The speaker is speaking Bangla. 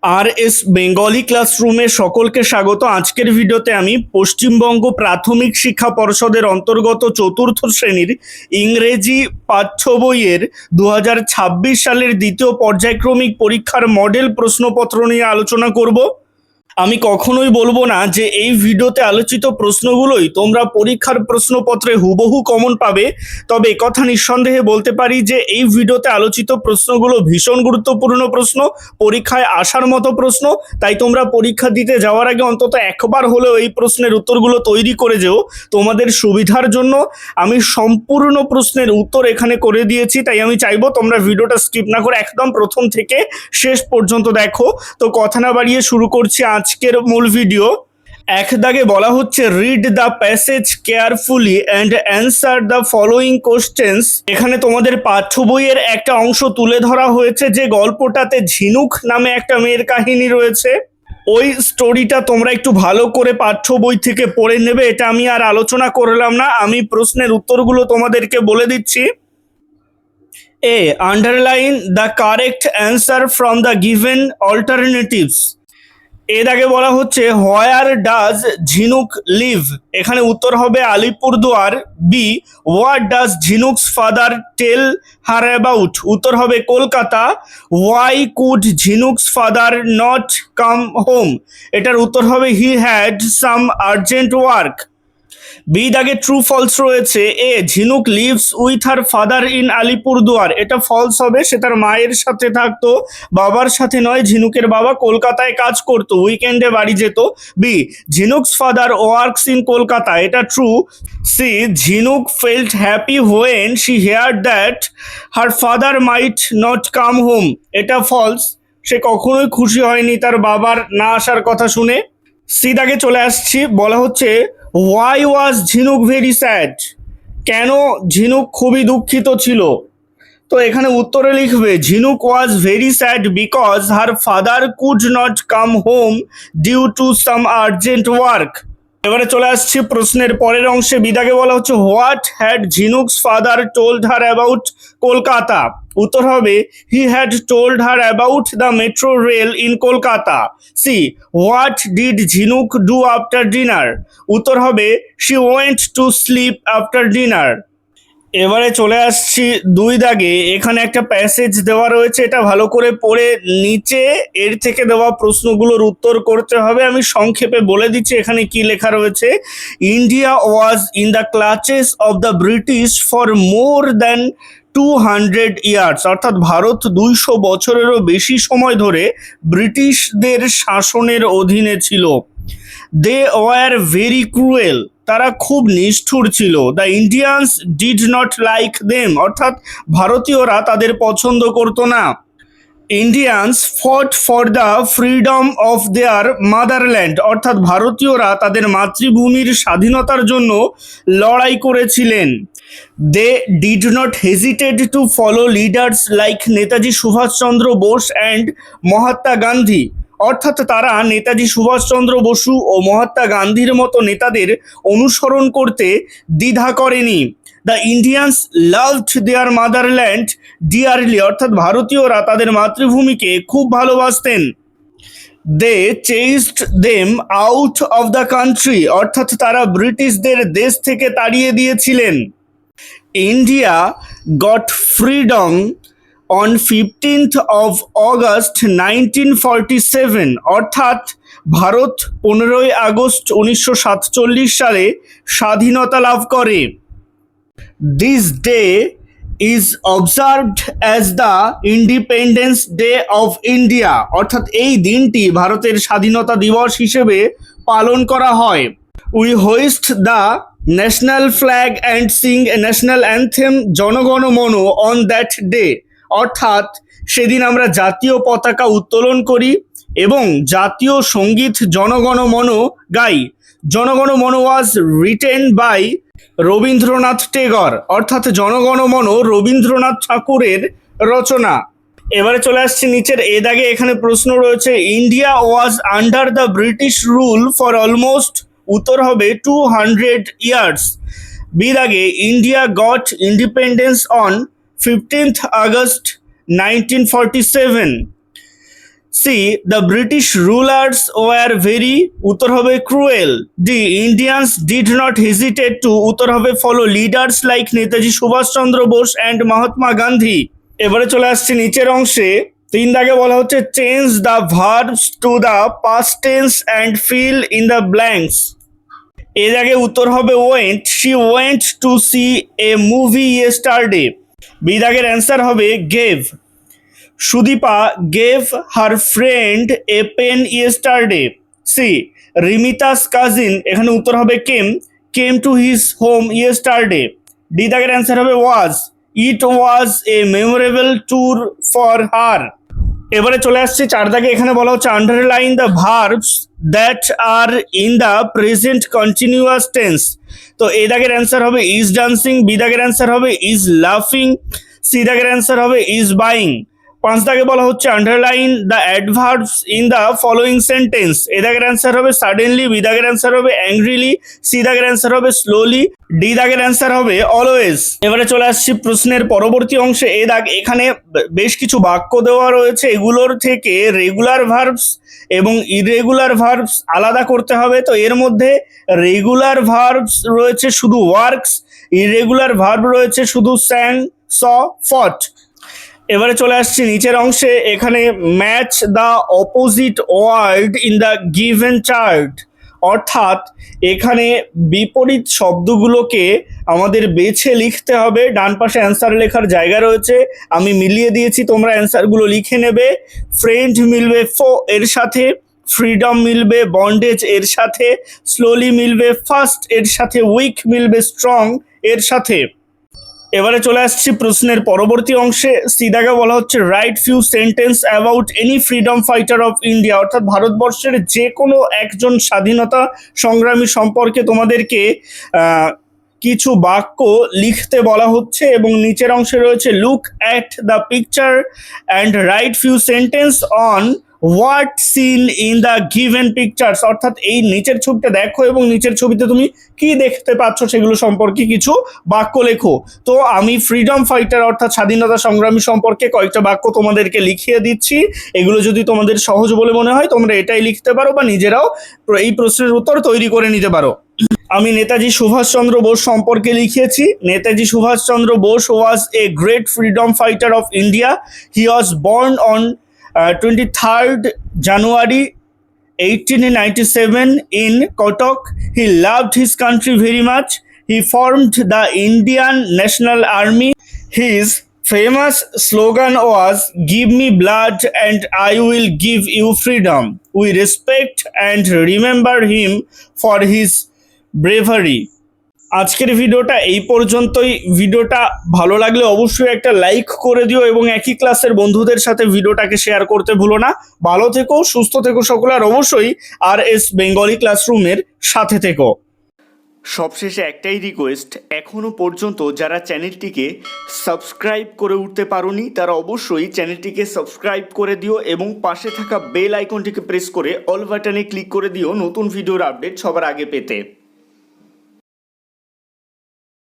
RS বেঙ্গলি ক্লাসরুমে সকলকে স্বাগত। আজকের ভিডিওতে আমি পশ্চিমবঙ্গ প্রাথমিক শিক্ষা পর্ষদের অন্তর্গত চতুর্থ শ্রেণীর ইংরেজি পাঠ্য বইয়ের 2026 সালের দ্বিতীয় পর্যায়ক্রমিক পরীক্ষার মডেল প্রশ্নপত্র নিয়ে আলোচনা করব। আমি কখনোই বলবো না যে এই ভিডিওতে আলোচিত প্রশ্নগুলোই তোমরা পরীক্ষার প্রশ্নপত্রে হুবহু কমন পাবে, তবে একথা নিঃসন্দেহে বলতে পারি যে এই ভিডিওতে আলোচিত প্রশ্নগুলো ভীষণ গুরুত্বপূর্ণ প্রশ্ন, পরীক্ষায় আসার মতো প্রশ্ন। তাই তোমরা পরীক্ষা দিতে যাওয়ার আগে অন্তত একবার হলেও এই প্রশ্নের উত্তরগুলো তৈরি করে যেও। তোমাদের সুবিধার জন্য আমি সম্পূর্ণ প্রশ্নের উত্তর এখানে করে দিয়েছি, তাই আমি চাইবো তোমরা ভিডিওটা স্কিপ না করে একদম প্রথম থেকে শেষ পর্যন্ত দেখো। তো কথা না বাড়িয়ে শুরু করছি আজকের মূল ভিডিও। এক দাগে বলা হচ্ছে, read the passage carefully and answer the following questions. এখানে তোমাদের পাঠ্য বইয়ের একটা অংশ তুলে ধরা হয়েছে, যে গল্পটাতে ঝিনুক নামে একটা মেয়ের কাহিনী রয়েছে। ওই স্টোরিটা তোমরা একটু ভালো করে পাঠ্য বই থেকে পড়ে নেবে, এটা আমি আর আলোচনা করলাম না। আমি প্রশ্নের উত্তরগুলো তোমাদেরকে বলে দিচ্ছি। A. Underline the correct answer from the given alternatives. এর আগে বলা হচ্ছে, হোয়ার ডাজ ঝিনুক লিভ? এখানে উত্তর হবে Alipurduar. B. What does Jhinuk's father tell her about? উত্তর হবে Kolkata. Why could Jhinuk's father not come home? এটার উত্তর হবে he had some urgent work. B দাগে ট্রু ফলস রয়েছে। A. Jhinuk lives with her father in Alipurduar? এটা ফলস হবে, সে তার মায়ের সাথে থাকতো, বাবার সাথে নয়। ঝিনুকের বাবা কলকাতায় কাজ করতো, উইকেন্ডে বাড়ি যেত। B. Jhinuk's father works in Kolkata? এটা true. C. Jhinuk felt happy when she heard that her father might not come home? এটা ফলস, সে কখনোই খুশি হয়নি তার বাবার না আসার কথা শুনে। সি দাগে চলে আসছি, বলা হচ্ছে, হোয়াই ওয়াজ ঝিনুক ভেরি স্যাড? কেন ঝিনুক খুবই দুঃখিত ছিল? তো এখানে উত্তরে লিখবে, Jhinuk was very sad because her father could not come home due to some urgent work. এবারে চলে আসছি প্রশ্নের পরের অংশে। বিদাগে বলা হচ্ছে, what had Jhinuk's father told her about Kolkata? উত্তর হবে, he had told her about the metro rail in Kolkata. C. What did Jhinuk do after dinner? উত্তর হবে, she went to sleep after dinner. এবারে চলে আসছি দুই দাগে। এখানে একটা প্যাসেজ দেওয়া রয়েছে, এটা ভালো করে পড়ে নিচে এর থেকে দেওয়া প্রশ্নগুলোর উত্তর করতে হবে। আমি সংক্ষেপে বলে দিচ্ছি এখানে কি লেখা রয়েছে। India was in the clutches of the British for more than 200 years, অর্থাৎ ভারত 200 বছরেরও বেশি সময় ধরে ব্রিটিশদের শাসনের অধীনে ছিল। দে ওয়ার ভেরি ক্রুয়েল, তারা খুব নিষ্ঠুর ছিল। The Indians did not like them, অর্থাৎ ভারতীয়রা তাদের পছন্দ করতো না। Indians fought for the freedom of their motherland, অর্থাৎ ভারতীয়রা তাদের মাতৃভূমির স্বাধীনতার জন্য লড়াই করেছিলেন। They did not hesitate to follow leaders like Netaji Subhash Chandra Bose and Mahatma Gandhi, অর্থাৎ তারা নেতাজি সুভাষচন্দ্র বসু ও মহাত্মা গান্ধীর মতো নেতাদের অনুসরণ করতে দ্বিধা করেনি। The Indians loved their motherland dearly, অর্থাৎ ভারতীয়রা তাদের মাতৃভূমিকে খুব ভালোবাসতেন। They chased them out of the country, অর্থাৎ তারা ব্রিটিশদের দেশ থেকে তাড়িয়ে দিয়েছিলেন। India got freedom on 15th of August 1947, অর্থাৎ ভারত 15ই আগস্ট 1947 সালে স্বাধীনতা লাভ করে। This day is observed as the independence day of India, অর্থাৎ এই দিনটি ভারতের স্বাধীনতা দিবস হিসেবে পালন করা হয়। We hoist the national flag and sing a national anthem Jana Gana Mana on that day, অর্থাৎ সেদিন আমরা জাতীয় পতাকা উত্তোলন করি এবং জাতীয় সঙ্গীত জনগণ মন গাই। Jana Gana Mana was written by Rabindranath Tagore, অর্থাৎ জনগণ মন রবীন্দ্রনাথ ঠাকুরের রচনা। এবারে চলে আসছি নিচের এ দাগে। এখানে প্রশ্ন রয়েছে, India was under the British rule for almost? উত্তর হবে 200 ইয়ার্স। বি দাগে, India got independence on 15th August 1947. C the British rulers were very, উত্তর হবে cruel. D Indians did not hesitate to, উত্তর হবে follow leaders like Netaji Subhash Chandra Bose and Mahatma Gandhi. এবারে চলে আসছে নিচের অংশে, 3 দাগে বলা হচ্ছে change the verbs to the past tense and fill in the blanks. এর আগে উত্তর হবে went, she went to see a movie yesterday. B দাগের অ্যান্সার হবে gave, Sudipa gave her friend a pen yesterday. C Rimita's cousin, এখানে উত্তর হবে came to his home yesterday. D দাগের অ্যান্সার হবে was, it was a memorable tour for her. এবারে চলে আসছে 4 দাগে, এখানে বলা হচ্ছে underline the verbs that are in the present continuous tense. তো এ দাগের অ্যান্সার হবে ইজ ডান্সিং, বি দাগের অ্যান্সার হবে ইজ লাফিং, সি দাগের অ্যান্সার হবে ইজ বাইং। 5 দাগে বলা হচ্ছে underline the adverbs in the following sentence. A দাগের অ্যান্সার হবে সাডেনলি, বি দাগের অ্যান্সার হবে অ্যাংরিলি, সি দাগের অ্যান্সার হবে স্লোলি, ডি দাগের অ্যান্সার হবে অলওয়েজ। এবারে চলে আসছি প্রশ্নের পরবর্তী অংশে। এ দাগ এখানে বেশ কিছু বাক্য দেওয়া রয়েছে, এগুলোর থেকে রেগুলার ভার্বস এবং ইরেগুলার ভার্বস আলাদা করতে হবে। তো এর মধ্যে রেগুলার ভার্বস রয়েছে শুধু ওয়ার্কস, ইরেগুলার ভার্ব রয়েছে শুধু স্যাং, স, ফট। এবারে চলে আসছি নিচের অংশে, এখানে match the opposite word in the given chart, অর্থাৎ এখানে বিপরীত শব্দগুলোকে আমাদের বেছে লিখতে হবে। ডান পাশে অ্যান্সার লেখার জায়গা রয়েছে, আমি মিলিয়ে দিয়েছি, তোমরা অ্যান্সারগুলো লিখে নেবে। ফ্রেন্ড মিলবে ফো এর সাথে, ফ্রিডম মিলবে বন্ডেজ এর সাথে, স্লোলি মিলবে ফাস্ট এর সাথে, উইক মিলবে স্ট্রং এর সাথে। এবারে চলে আসছি প্রশ্নের পরবর্তী অংশে। সি দাগে বলা হচ্ছে right few sentence about any freedom fighter of India, অর্থাৎ ভারতবর্ষের যে কোনো একজন স্বাধীনতা সংগ্রামী সম্পর্কে তোমাদেরকে কিছু বাক্য লিখতে বলা হচ্ছে এবং নিচের অংশে রয়েছে look at the picture and right few sentence on what seen in the given pictures, অর্থাৎ এই নিচের ছবিটা দেখো এবং নিচের ছবিতে তুমি কি দেখতে পাচ্ছ সেগুলো সম্পর্কে কিছু বাক্য লেখো। তো আমি ফ্রিডম ফাইটার অর্থাৎ স্বাধীনতা সংগ্রামী সম্পর্কে কয়েকটা বাক্য তোমাদেরকে লিখিয়ে দিচ্ছি। এগুলো যদি তোমাদের সহজ বলে মনে হয় তোমরা এটাই লিখতে পারো বা নিজেরাও এই প্রশ্নের উত্তর তৈরি করে নিতে পারো। আমি নেতাজি সুভাষচন্দ্র বোস সম্পর্কে লিখিয়েছি। Netaji Subhash Chandra Bose was a great freedom fighter of India. He was born on 23rd January 1897 in Kotak. He loved his country very much. He formed the Indian National Army. His famous slogan was "Give me blood and I will give you freedom." We respect and remember him for his bravery. আজকের ভিডিওটা এই পর্যন্তই। ভিডিওটা ভালো লাগলে অবশ্যই একটা লাইক করে দিও এবং একই ক্লাসের বন্ধুদের সাথে ভিডিওটাকে শেয়ার করতে ভুলো না। ভালো থেকো, সুস্থ থেকো সকলে, আর অবশ্যই RS বেঙ্গলি ক্লাসরুমের সাথে থেকো। সবশেষে একটাই রিকোয়েস্ট, এখনও পর্যন্ত যারা চ্যানেলটিকে সাবস্ক্রাইব করে উঠতে পারোনি তারা অবশ্যই চ্যানেলটিকে সাবস্ক্রাইব করে দিও এবং পাশে থাকা বেল আইকনটিকে প্রেস করে অল বাটনে ক্লিক করে দিও নতুন ভিডিওর আপডেট সবার আগে পেতে।